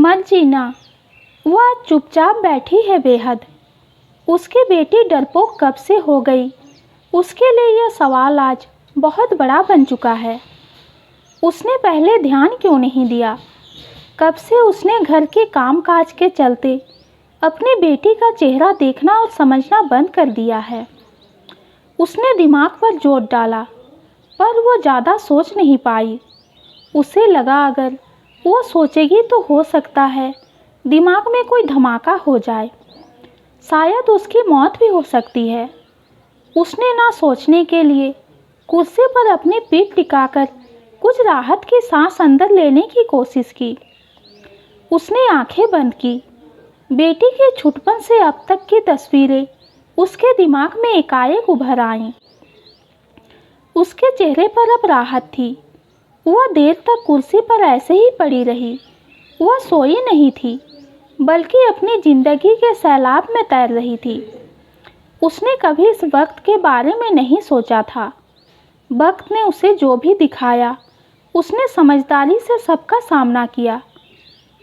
मर्जीना, वह आज चुपचाप बैठी है बेहद। उसकी बेटी डरपोक कब से हो गई, उसके लिए यह सवाल आज बहुत बड़ा बन चुका है। उसने पहले ध्यान क्यों नहीं दिया? कब से उसने घर के कामकाज के चलते अपनी बेटी का चेहरा देखना और समझना बंद कर दिया है। उसने दिमाग पर जोर डाला, पर वो ज़्यादा सोच नहीं पाई। उसे लगा अगर वो सोचेगी तो हो सकता है दिमाग में कोई धमाका हो जाए, शायद उसकी मौत भी हो सकती है। उसने ना सोचने के लिए कुर्सी पर अपनी पीठ टिकाकर कुछ राहत की सांस अंदर लेने की कोशिश की। उसने आंखें बंद की। बेटी के छुटपन से अब तक की तस्वीरें उसके दिमाग में एकाएक उभर आईं। उसके चेहरे पर अब राहत थी। वह देर तक कुर्सी पर ऐसे ही पड़ी रही। वह सोई नहीं थी, बल्कि अपनी जिंदगी के सैलाब में तैर रही थी। उसने कभी इस वक्त के बारे में नहीं सोचा था। वक्त ने उसे जो भी दिखाया, उसने समझदारी से सबका सामना किया।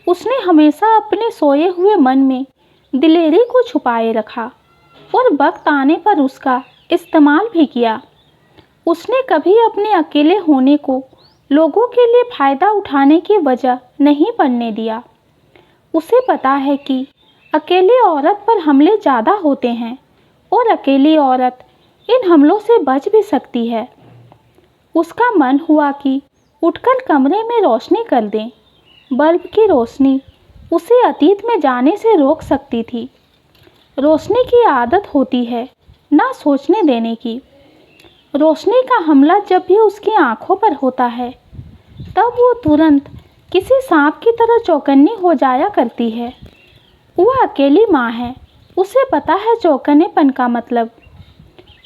उसने हमेशा अपने सोए हुए मन में दिलेरी को छुपाए रखा और वक्त आने पर उसका इस्तेमाल भी किया। उसने कभी अपने अकेले होने को लोगों के लिए फ़ायदा उठाने की वजह नहीं बनने दिया। उसे पता है कि अकेली औरत पर हमले ज़्यादा होते हैं और अकेली औरत इन हमलों से बच भी सकती है। उसका मन हुआ कि उठकर कमरे में रोशनी कर दें। बल्ब की रोशनी उसे अतीत में जाने से रोक सकती थी। रोशनी की आदत होती है ना सोचने देने की। रोशनी का हमला जब भी उसकी आंखों पर होता है, तब वो तुरंत किसी सांप की तरह चौकन्नी हो जाया करती है। वह अकेली माँ है, उसे पता है चौकन्नेपन का मतलब।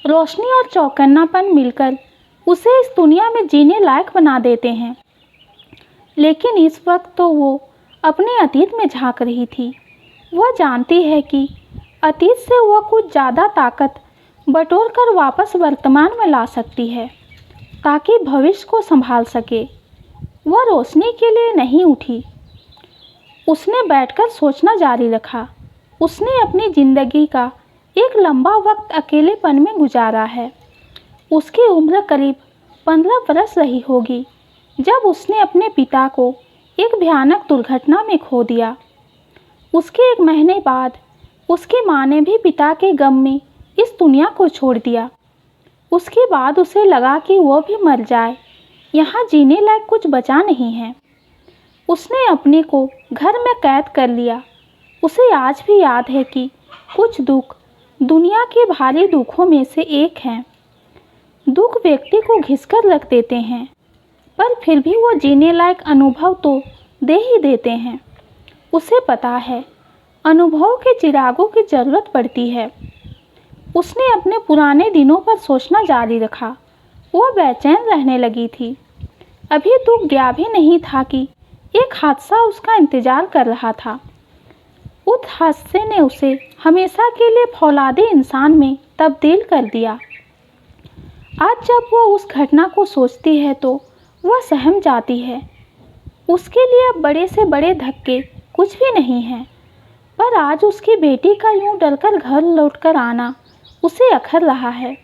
रोशनी और चौकन्नापन मिलकर उसे इस दुनिया में जीने लायक बना देते हैं। लेकिन इस वक्त तो वो अपने अतीत में झांक रही थी। वह जानती है कि अतीत से वह कुछ ज़्यादा ताकत बटोर कर वापस वर्तमान में ला सकती है, ताकि भविष्य को संभाल सके। वह रोशनी के लिए नहीं उठी। उसने बैठकर सोचना जारी रखा। उसने अपनी ज़िंदगी का एक लंबा वक्त अकेलेपन में गुजारा है। उसकी उम्र करीब 15 बरस रही होगी जब उसने अपने पिता को एक भयानक दुर्घटना में खो दिया। उसके 1 महीने बाद उसकी माँ ने भी पिता के गम में इस दुनिया को छोड़ दिया। उसके बाद उसे लगा कि वो भी मर जाए, यहाँ जीने लायक कुछ बचा नहीं है। उसने अपने को घर में कैद कर लिया। उसे आज भी याद है कि कुछ दुख दुनिया के भारी दुखों में से एक हैं। दुख व्यक्ति को घिसकर रख देते हैं, पर फिर भी वो जीने लायक अनुभव तो दे ही देते हैं। उसे पता है अनुभव के चिरागों की ज़रूरत पड़ती है। उसने अपने पुराने दिनों पर सोचना जारी रखा। वह बेचैन रहने लगी थी। अभी दुख गया भी नहीं था कि एक हादसा उसका इंतज़ार कर रहा था। उस हादसे ने उसे हमेशा के लिए फौलादी इंसान में तब्दील कर दिया। आज जब वह उस घटना को सोचती है तो वह सहम जाती है। उसके लिए अब बड़े से बड़े धक्के कुछ भी नहीं हैं, पर आज उसकी बेटी का यूं डरकर घर लौटकर आना उसे अखर रहा है।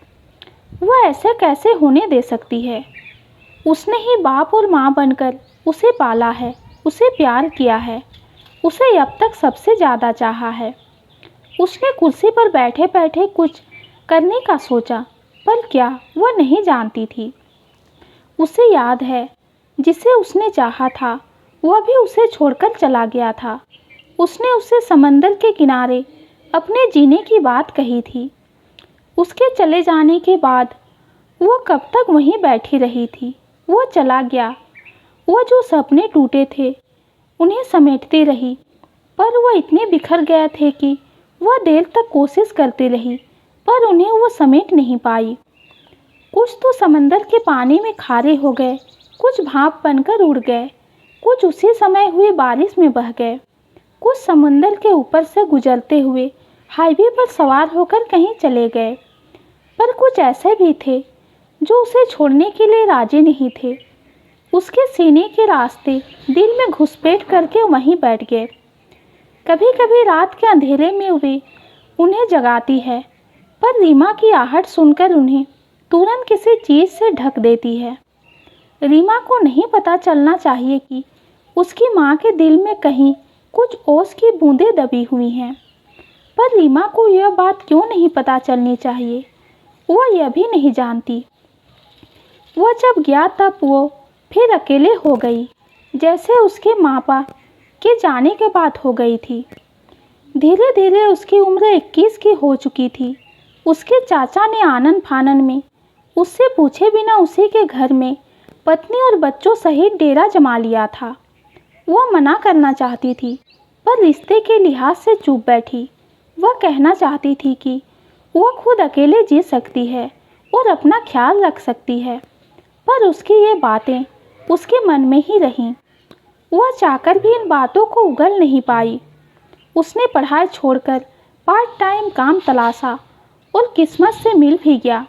वह ऐसे कैसे होने दे सकती है? उसने ही बाप और माँ बनकर उसे पाला है, उसे प्यार किया है, उसे अब तक सबसे ज़्यादा चाहा है। उसने कुर्सी पर बैठे बैठे कुछ करने का सोचा, पर क्या वह नहीं जानती थी। उसे याद है जिसे उसने चाहा था वह भी उसे छोड़कर चला गया था। उसने उसे समंदर के किनारे अपने जीने की बात कही थी। उसके चले जाने के बाद वो कब तक वहीं बैठी रही थी। वो चला गया। वो जो सपने टूटे थे उन्हें समेटती रही, पर वो इतने बिखर गए थे कि वह देर तक कोशिश करती रही, पर उन्हें वो समेट नहीं पाई। कुछ तो समंदर के पानी में खारे हो गए, कुछ भाप बनकर उड़ गए, कुछ उसी समय हुई बारिश में बह गए, कुछ समंदर के ऊपर से गुजरते हुए हाईवे पर सवार होकर कहीं चले गए, पर कुछ ऐसे भी थे जो उसे छोड़ने के लिए राजी नहीं थे। उसके सीने के रास्ते दिल में घुसपैठ करके वहीं बैठ गए। कभी कभी रात के अंधेरे में वे उन्हें जगाती है, पर रीमा की आहट सुनकर उन्हें तुरंत किसी चीज़ से ढक देती है। रीमा को नहीं पता चलना चाहिए कि उसकी माँ के दिल में कहीं कुछ ओस की बूंदें दबी हुई हैं, पर रीमा को यह बात क्यों नहीं पता चलनी चाहिए, वह यह भी नहीं जानती। वह जब गया तब वो फिर अकेले हो गई, जैसे उसके माँ बाप के जाने के बाद हो गई थी। धीरे धीरे उसकी उम्र 21 की हो चुकी थी। उसके चाचा ने आनन फानन में उससे पूछे बिना उसी के घर में पत्नी और बच्चों सहित डेरा जमा लिया था। वह मना करना चाहती थी, पर रिश्ते के लिहाज से चुप बैठी। वह कहना चाहती थी कि वह खुद अकेले जी सकती है और अपना ख्याल रख सकती है, पर उसकी ये बातें उसके मन में ही रहीं। वह चाहकर भी इन बातों को उगल नहीं पाई। उसने पढ़ाई छोड़कर पार्ट टाइम काम तलाशा और किस्मत से मिल भी गया।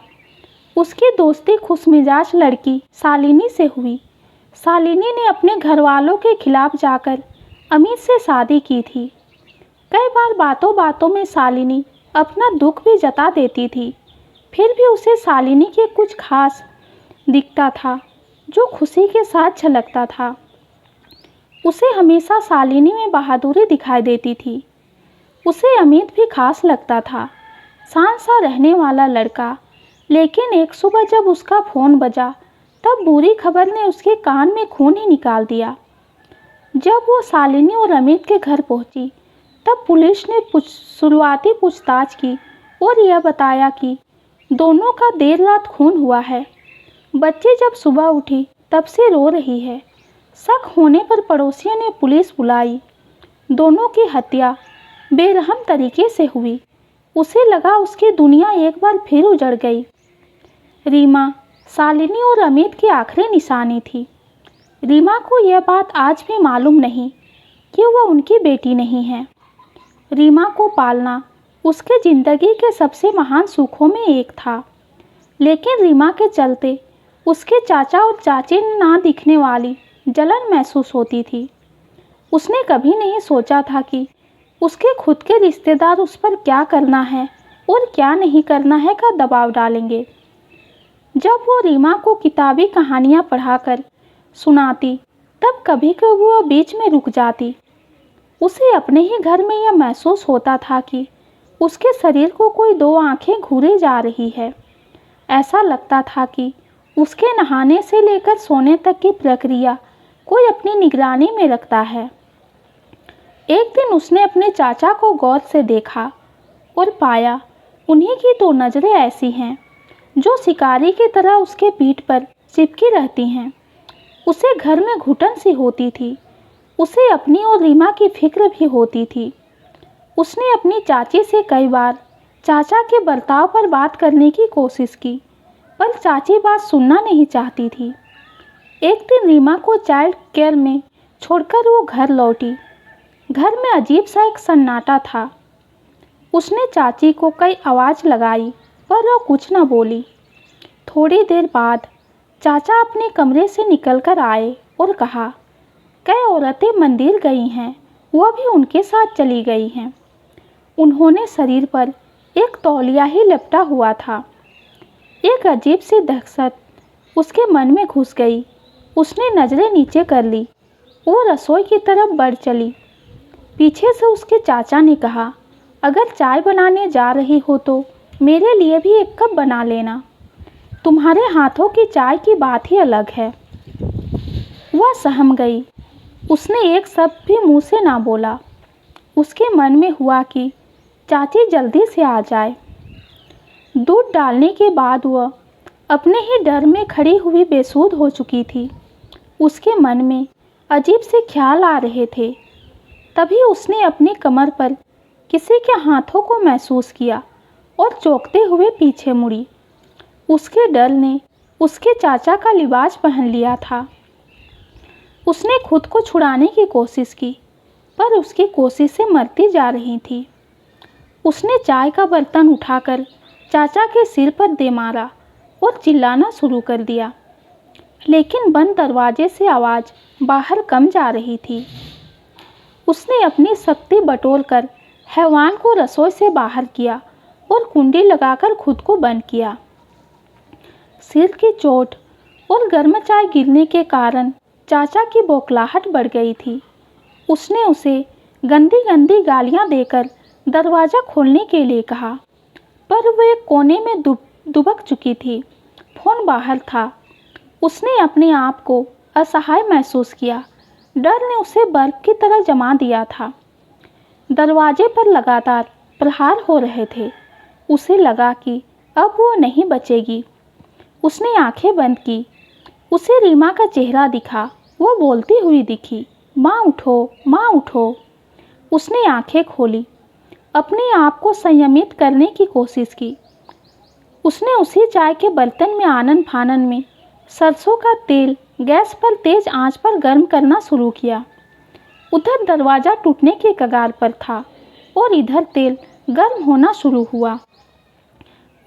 उसकी दोस्ती खुशमिजाज लड़की शालिनी से हुई। शालिनी ने अपने घर वालों के खिलाफ जाकर अमित से शादी की थी। कई बार बातों बातों में शालिनी अपना दुख भी जता देती थी, फिर भी उसे शालिनी के कुछ खास दिखता था जो खुशी के साथ झलकता था। उसे हमेशा शालिनी में बहादुरी दिखाई देती थी। उसे अमित भी खास लगता था, शांत सा रहने वाला लड़का। लेकिन एक सुबह जब उसका फ़ोन बजा तब बुरी खबर ने उसके कान में खून ही निकाल दिया। जब वो शालिनी और अमित के घर पहुंची तब पुलिस ने शुरुआती पूछताछ की और यह बताया कि दोनों का देर रात खून हुआ है। बच्ची जब सुबह उठी तब से रो रही है। शक होने पर पड़ोसियों ने पुलिस बुलाई। दोनों की हत्या बेरहम तरीके से हुई। उसे लगा उसकी दुनिया एक बार फिर उजड़ गई। रीमा शालिनी और अमित की आखिरी निशानी थी। रीमा को यह बात आज भी मालूम नहीं कि वह उनकी बेटी नहीं है। रीमा को पालना उसके ज़िंदगी के सबसे महान सुखों में एक था, लेकिन रीमा के चलते उसके चाचा और चाची ने ना दिखने वाली जलन महसूस होती थी। उसने कभी नहीं सोचा था कि उसके खुद के रिश्तेदार उस पर क्या करना है और क्या नहीं करना है का दबाव डालेंगे। जब वो रीमा को किताबी कहानियाँ पढ़ाकर सुनाती तब कभी कभी वो बीच में रुक जाती। उसे अपने ही घर में यह महसूस होता था कि उसके शरीर को कोई दो आंखें घूरे जा रही है। ऐसा लगता था कि उसके नहाने से लेकर सोने तक की प्रक्रिया कोई अपनी निगरानी में रखता है। एक दिन उसने अपने चाचा को गौर से देखा और पाया उन्हीं की तो नज़रें ऐसी हैं जो शिकारी की तरह उसके पीठ पर चिपकी रहती हैं। उसे घर में घुटन सी होती थी। उसे अपनी और रीमा की फिक्र भी होती थी। उसने अपनी चाची से कई बार चाचा के बर्ताव पर बात करने की कोशिश की, पर चाची बात सुनना नहीं चाहती थी। एक दिन रीमा को चाइल्ड केयर में छोड़कर वो घर लौटी। घर में अजीब सा एक सन्नाटा था। उसने चाची को कई आवाज़ लगाई, पर वो कुछ न बोली। थोड़ी देर बाद चाचा अपने कमरे से निकलकर आए और कहा, कई औरतें मंदिर गई हैं, वह भी उनके साथ चली गई हैं। उन्होंने शरीर पर एक तौलिया ही लपटा हुआ था। एक अजीब सी दहशत उसके मन में घुस गई। उसने नज़रें नीचे कर ली। वो रसोई की तरफ बढ़ चली। पीछे से उसके चाचा ने कहा, अगर चाय बनाने जा रही हो तो मेरे लिए भी एक कप बना लेना। तुम्हारे हाथों की चाय की बात ही अलग है। वह सहम गई। उसने एक शब्द भी मुंह से ना बोला। उसके मन में हुआ कि चाची जल्दी से आ जाए। दूध डालने के बाद वह अपने ही डर में खड़ी हुई बेसुध हो चुकी थी। उसके मन में अजीब से ख्याल आ रहे थे। तभी उसने अपनी कमर पर किसी के हाथों को महसूस किया और चौंकते हुए पीछे मुड़ी। उसके डर ने उसके चाचा का लिबास पहन लिया था। उसने खुद को छुड़ाने की कोशिश की, पर उसकी कोशिशें मरती जा रही थी। उसने चाय का बर्तन उठाकर चाचा के सिर पर दे मारा और चिल्लाना शुरू कर दिया, लेकिन बंद दरवाजे से आवाज़ बाहर कम जा रही थी। उसने अपनी शक्ति बटोरकर हैवान को रसोई से बाहर किया और कुंडी लगाकर खुद को बंद किया। सिर की चोट और गर्म चाय गिरने के कारण चाचा की बौखलाहट बढ़ गई थी। उसने उसे गंदी गंदी गालियां देकर दरवाज़ा खोलने के लिए कहा, पर वह एक कोने में दुबक चुकी थी। फ़ोन बाहर था। उसने अपने आप को असहाय महसूस किया। डर ने उसे बर्फ की तरह जमा दिया था। दरवाजे पर लगातार प्रहार हो रहे थे। उसे लगा कि अब वो नहीं बचेगी। उसने आंखें बंद की। उसे रीमा का चेहरा दिखा। वो बोलती हुई दिखी, माँ उठो, माँ उठो। उसने आंखें खोली, अपने आप को संयमित करने की कोशिश की। उसने उसी चाय के बर्तन में आनन फानन में सरसों का तेल गैस पर तेज आंच पर गर्म करना शुरू किया। उधर दरवाज़ा टूटने के कगार पर था और इधर तेल गर्म होना शुरू हुआ।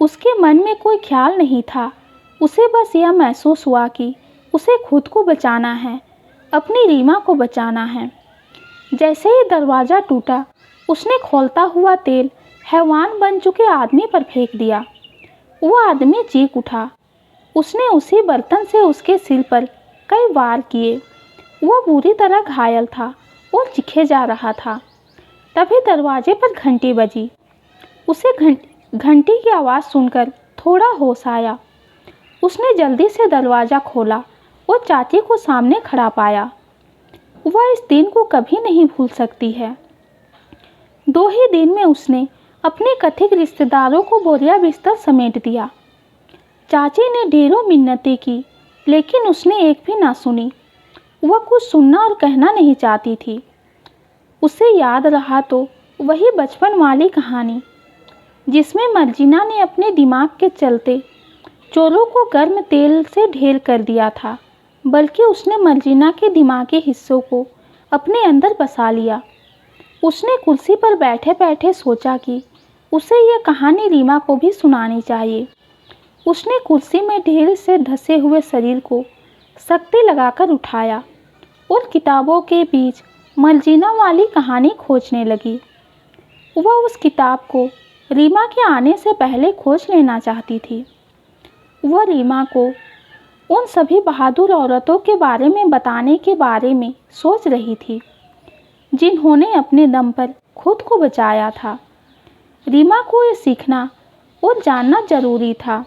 उसके मन में कोई ख्याल नहीं था। उसे बस यह महसूस हुआ कि उसे खुद को बचाना है, अपनी रीमा को बचाना है। जैसे ही दरवाज़ा टूटा, उसने खोलता हुआ तेल हैवान बन चुके आदमी पर फेंक दिया। वो आदमी चीख उठा। उसने उसी बर्तन से उसके सिर पर कई वार किए। वह बुरी तरह घायल था और चीखे जा रहा था। तभी दरवाजे पर घंटी बजी। उसे घंटी की आवाज़ सुनकर थोड़ा होश आया। उसने जल्दी से दरवाज़ा खोला और चाची को सामने खड़ा पाया। वह इस दिन को कभी नहीं भूल सकती है। 2 ही दिन में उसने अपने कथित रिश्तेदारों को बोरिया बिस्तर समेट दिया। चाची ने ढेरों मिन्नतें की, लेकिन उसने एक भी ना सुनी। वह कुछ सुनना और कहना नहीं चाहती थी। उसे याद रहा तो वही बचपन वाली कहानी, जिसमें मर्जिना ने अपने दिमाग के चलते चोरों को गर्म तेल से ढेर कर दिया था, बल्कि उसने मर्जिना के दिमागी हिस्सों को अपने अंदर बसा लिया। उसने कुर्सी पर बैठे बैठे सोचा कि उसे यह कहानी रीमा को भी सुनानी चाहिए। उसने कुर्सी में ढेर से धंसे हुए शरीर को शक्ति लगाकर उठाया और किताबों के बीच मर्जिना वाली कहानी खोजने लगी। वह उस किताब को रीमा के आने से पहले खोज लेना चाहती थी। वह रीमा को उन सभी बहादुर औरतों के बारे में बताने के बारे में सोच रही थी, जिन्होंने अपने दम पर खुद को बचाया था। रीमा को ये सीखना और जानना ज़रूरी था।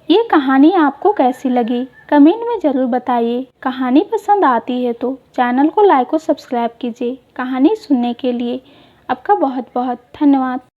ये कहानी आपको कैसी लगी कमेंट में ज़रूर बताइए। कहानी पसंद आती है तो चैनल को लाइक और सब्सक्राइब कीजिए। कहानी सुनने के लिए आपका बहुत बहुत धन्यवाद।